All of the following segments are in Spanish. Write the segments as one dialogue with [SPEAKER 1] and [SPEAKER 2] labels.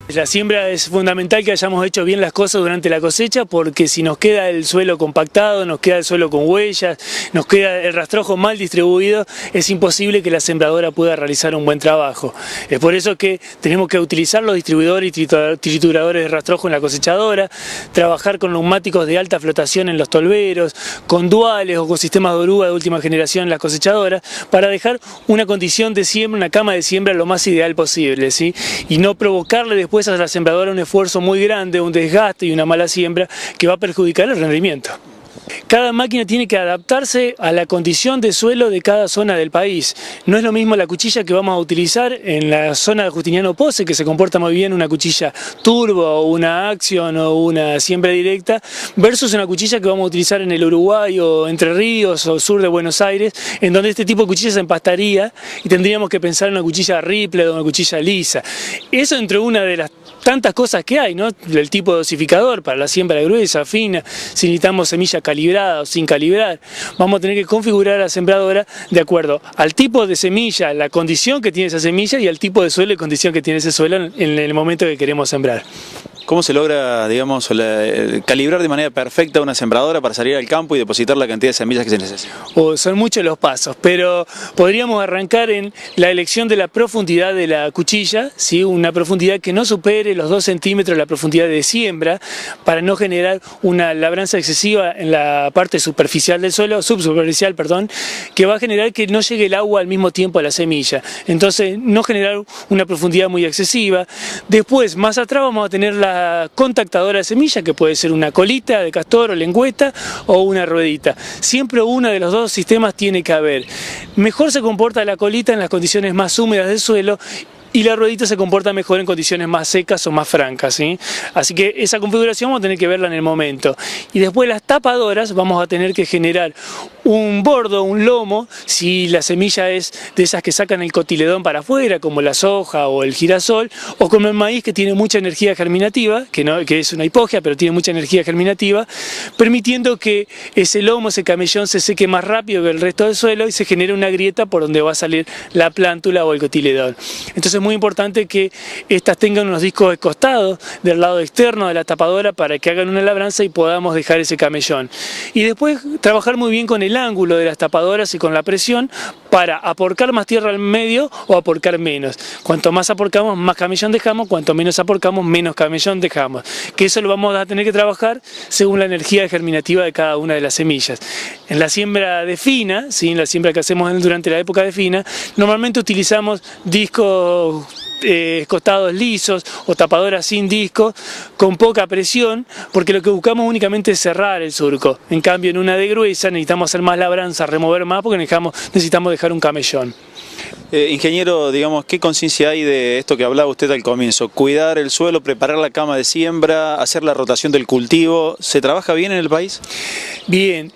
[SPEAKER 1] La siembra es fundamental que hayamos hecho bien las cosas durante la cosecha, porque si nos queda el suelo compactado, nos queda el suelo con huellas, nos queda el rastrojo mal distribuido, es imposible que la sembradora pueda realizar un buen trabajo. Es por eso que tenemos que utilizar los distribuidores y trituradores de rastrojo en la cosechadora, trabajar con neumáticos de alta flotación en los tolveros, con duales o con sistemas de oruga de última generación en las cosechadoras, para dejar una condición de siembra, una cama de siembra lo más ideal posible, ¿sí? Y no provocarle después a la sembradora un esfuerzo muy grande, un desgaste y una mala siembra que va a perjudicar el rendimiento. Cada máquina tiene que adaptarse a la condición de suelo de cada zona del país. No es lo mismo la cuchilla que vamos a utilizar en la zona de Justiniano Posse, que se comporta muy bien una cuchilla turbo o una Action o una siembra directa, versus una cuchilla que vamos a utilizar en el Uruguay o Entre Ríos o sur de Buenos Aires, en donde este tipo de cuchilla se empastaría y tendríamos que pensar en una cuchilla Ripley o una cuchilla lisa. Eso entre una de las tantas cosas que hay, ¿no? El tipo de dosificador para la siembra gruesa, fina, si necesitamos semilla calibrada o sin calibrar. Vamos a tener que configurar la sembradora de acuerdo al tipo de semilla, la condición que tiene esa semilla y al tipo de suelo y condición que tiene ese suelo en el momento que queremos sembrar.
[SPEAKER 2] ¿Cómo se logra, digamos, calibrar de manera perfecta una sembradora para salir al campo y depositar la cantidad de semillas que se necesita?
[SPEAKER 1] Son muchos los pasos, pero podríamos arrancar en la elección de la profundidad de la cuchilla, ¿sí? Una profundidad que no supere los 2 centímetros la profundidad de siembra, para no generar una labranza excesiva en la parte superficial del suelo, subsuperficial, perdón, que va a generar que no llegue el agua al mismo tiempo a la semilla. Entonces, no generar una profundidad muy excesiva. Después, más atrás vamos a tener la contactadora de semilla, que puede ser una colita de castor o lengüeta o una ruedita. Siempre uno de los dos sistemas tiene que haber. Mejor se comporta la colita en las condiciones más húmedas del suelo y la ruedita se comporta mejor en condiciones más secas o más francas, ¿sí? Así que esa configuración vamos a tener que verla en el momento. Y después las tapadoras vamos a tener que generar un bordo, un lomo, si la semilla es de esas que sacan el cotiledón para afuera, como la soja o el girasol, o como el maíz, que tiene mucha energía germinativa, que es una hipogia, pero tiene mucha energía germinativa, permitiendo que ese lomo, ese camellón, se seque más rápido que el resto del suelo y se genere una grieta por donde va a salir la plántula o el cotiledón. Entonces es muy importante que estas tengan unos discos escostados del lado externo de la tapadora para que hagan una labranza y podamos dejar ese camellón. Y después trabajar muy bien con el ángulo de las tapadoras y con la presión para aporcar más tierra al medio o aporcar menos. Cuanto más aporcamos, más camellón dejamos; cuanto menos aporcamos, menos camellón dejamos. Que eso lo vamos a tener que trabajar según la energía germinativa de cada una de las semillas. En la siembra de fina, ¿sí? En la siembra que hacemos durante la época de fina, normalmente utilizamos discos escostados lisos o tapadoras sin disco, con poca presión, porque lo que buscamos únicamente es cerrar el surco. En cambio, en una de gruesa necesitamos hacer más labranza, remover más, porque necesitamos dejar un camellón.
[SPEAKER 2] Ingeniero, digamos, ¿qué conciencia hay de esto que hablaba usted al comienzo? Cuidar el suelo, preparar la cama de siembra, hacer la rotación del cultivo. ¿Se trabaja bien en el país?
[SPEAKER 1] Bien.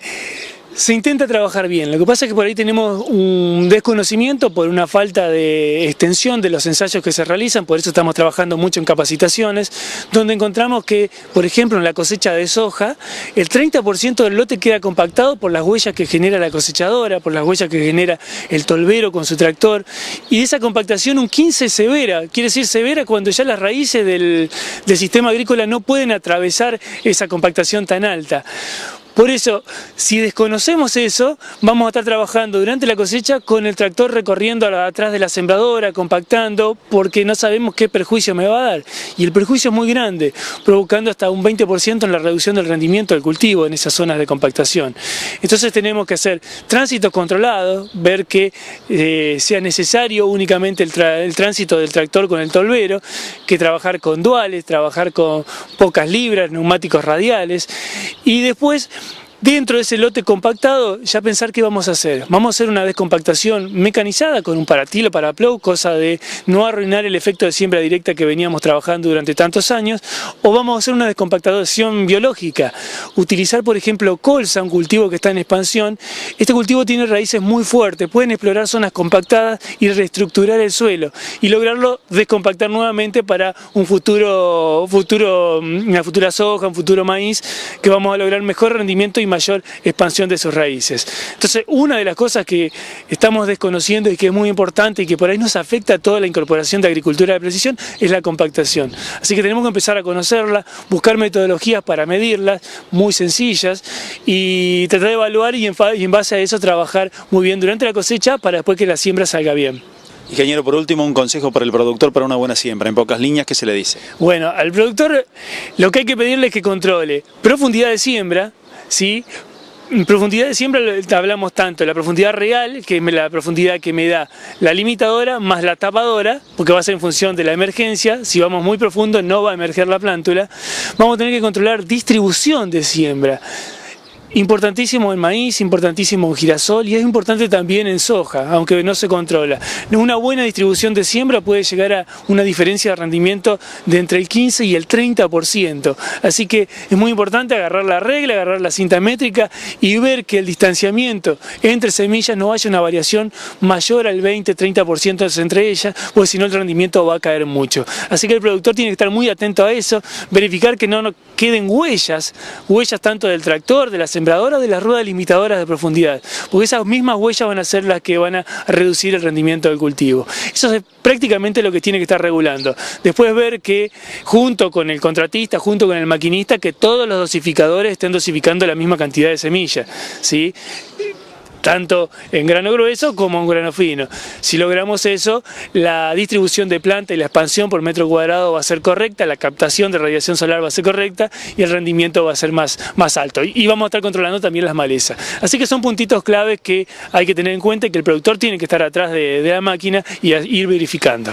[SPEAKER 1] Se intenta trabajar bien, lo que pasa es que por ahí tenemos un desconocimiento por una falta de extensión de los ensayos que se realizan, por eso estamos trabajando mucho en capacitaciones, donde encontramos que, por ejemplo, en la cosecha de soja, el 30% del lote queda compactado por las huellas que genera la cosechadora, por las huellas que genera el tolvero con su tractor, y de esa compactación un 15% severa, quiere decir severa cuando ya las raíces del sistema agrícola no pueden atravesar esa compactación tan alta. Por eso, si desconocemos eso, vamos a estar trabajando durante la cosecha con el tractor recorriendo atrás de la sembradora, compactando, porque no sabemos qué perjuicio me va a dar. Y el perjuicio es muy grande, provocando hasta un 20% en la reducción del rendimiento del cultivo en esas zonas de compactación. Entonces tenemos que hacer tránsitos controlados, ver que sea necesario únicamente el tránsito del tractor con el tolvero, que trabajar con duales, trabajar con pocas libras, neumáticos radiales, y después, dentro de ese lote compactado, ya pensar qué vamos a hacer. Vamos a hacer una descompactación mecanizada con un paratil o paraplow, cosa de no arruinar el efecto de siembra directa que veníamos trabajando durante tantos años, o vamos a hacer una descompactación biológica. Utilizar, por ejemplo, colza, un cultivo que está en expansión. Este cultivo tiene raíces muy fuertes, pueden explorar zonas compactadas y reestructurar el suelo y lograrlo descompactar nuevamente para una futura soja, un futuro maíz, que vamos a lograr mejor rendimiento y mayor expansión de sus raíces. Entonces, una de las cosas que estamos desconociendo y que es muy importante y que por ahí nos afecta a toda la incorporación de agricultura de precisión es la compactación. Así que tenemos que empezar a conocerla, buscar metodologías para medirlas, muy sencillas, y tratar de evaluar y en base a eso trabajar muy bien durante la cosecha para después que la siembra salga bien.
[SPEAKER 2] Ingeniero, por último, un consejo para el productor para una buena siembra, en pocas líneas, ¿qué se le dice?
[SPEAKER 1] Bueno, al productor lo que hay que pedirle es que controle profundidad de siembra, ¿sí? Profundidad de siembra hablamos tanto de la profundidad real, que es la profundidad que me da la limitadora, más la tapadora, porque va a ser en función de la emergencia. Si vamos muy profundo no va a emerger la plántula. Vamos a tener que controlar distribución de siembra. Importantísimo en maíz, importantísimo en girasol y es importante también en soja, aunque no se controla. Una buena distribución de siembra puede llegar a una diferencia de rendimiento de entre el 15 y el 30%. Así que es muy importante agarrar la regla, agarrar la cinta métrica y ver que el distanciamiento entre semillas no haya una variación mayor al 20-30% entre ellas, porque si no el rendimiento va a caer mucho. Así que el productor tiene que estar muy atento a eso, verificar que no queden huellas tanto del tractor, de la sembradora, de las ruedas limitadoras de profundidad, porque esas mismas huellas van a ser las que van a reducir el rendimiento del cultivo. Eso es prácticamente lo que tiene que estar regulando. Después ver que junto con el contratista, junto con el maquinista, que todos los dosificadores estén dosificando la misma cantidad de semillas, ¿sí? Tanto en grano grueso como en grano fino. Si logramos eso, la distribución de planta y la expansión por metro cuadrado va a ser correcta, la captación de radiación solar va a ser correcta y el rendimiento va a ser más alto. Y vamos a estar controlando también las malezas. Así que son puntitos claves que hay que tener en cuenta y que el productor tiene que estar atrás de la máquina y ir verificando.